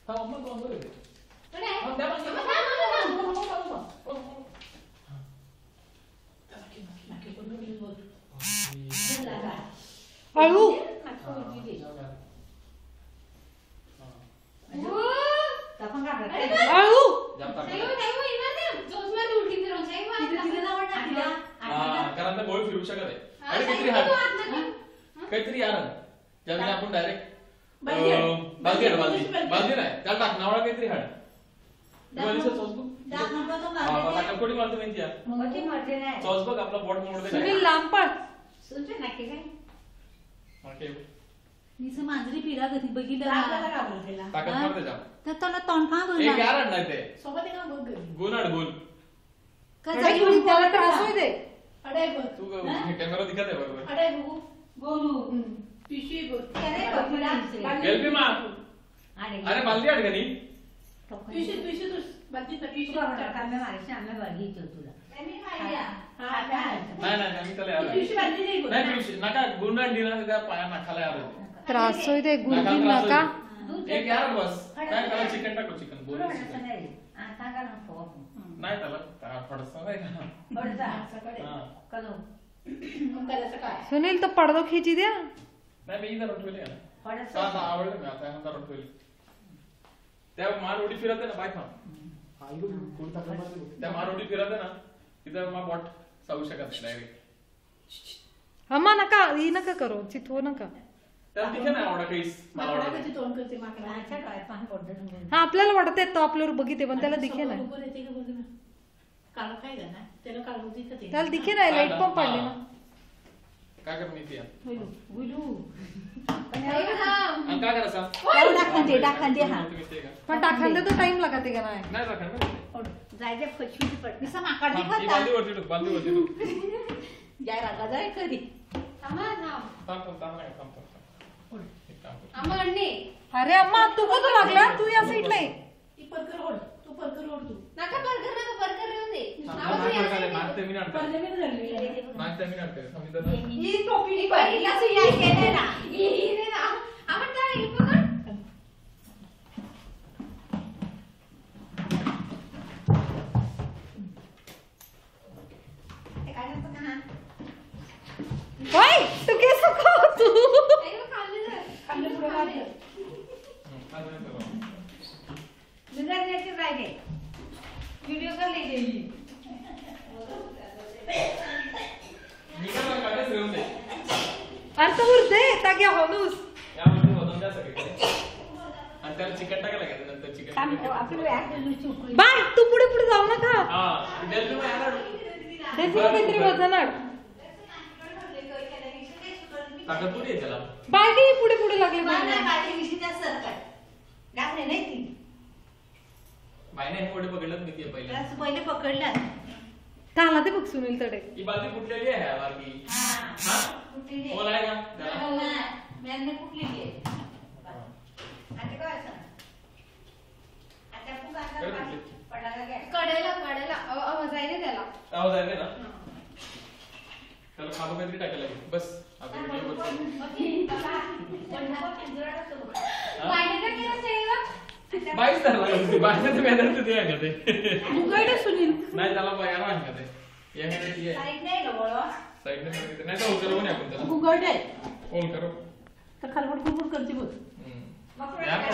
थांब अम्मा तू अंदर येते कडे थांब त्या थांब. हळू हळू कारण गोल फिरू शकत आहे आणि काहीतरी यार त्यामुळे आपण डायरेक्ट बालदी नाही त्याला टाक नावळा काहीतरी हाड कोणी मारते माहिती चॉस बघ आपला बॉट मोडते सुनील लांब पळ मांजरी पिरा कधी बघितलं ताकद मारते जा तर त्याला तोंडा एक यार आणणार ते गोनाड गोल त्याला त्रास होई दे तू कॅमेरा दिखत आहे बरोबर गेलपी मा अरे बालदी आड गनी नाही मी त्याला यार नाही पिशवी नका गुंडांडी ना त्या पाया नाकाला यार त्रास होई दे गुंडी नका एक यार बस काय त्याला चिकन टाकू चिकन बोल नाही त्याला थोडंसं नाही का सुनील तो पडदो खींची द्या नाही मी इथं रटवली आहे ना आवडलं मी आता नंतर रटवली त्या मार उडी फिरते ना बाय त्या मार उडी फिरते ना तिथं मग बॉट जाऊ शकत डायरेक्ट अम्मा नका ही नका करो चिथवू नका त्याला तिथे नाही आवडत काहीच हा आपल्याला वाटत येतो आपल्यावर बघिते पण त्याला दिखे नाही त्याला दिखे नाही लाईट पण पडली ना काय कर मी ती काय करायचा पण टाकायला तो टाइम लागते का नाही नाही टाका अरे अम्मा तू कधी लागला तू या साईडला आहे नका बर्गर येऊन दे तू केस तू व्हिडिओ कर ले अर्थ उरते ताग्या होनूस चिकन टाकायला नंतर चिकन बाय तू पुढे पुढे जाऊ नका काहीतरी वजन बाय काही पुढे पुढे लागले बाईने पुढे पकडलं मी पहिले पकडलं त्याला ते बघ सुनील तडे ही बालदी फुटलेली आहे बालदी बोल आहे का कडेला आवाज आहे ना त्याला आवाज आहे ना त्याला खाबं काहीतरी टाकायला लागेल बस आता बाईच धरला बाईचं ते मेहनत ते आहे का ते सुनील नाही त्याला बाया नाही का ते साईडने नाही तर उचलवून आपण त्याला गुगड आहे फोन करू तर खलबड खुलबड करते बघ यार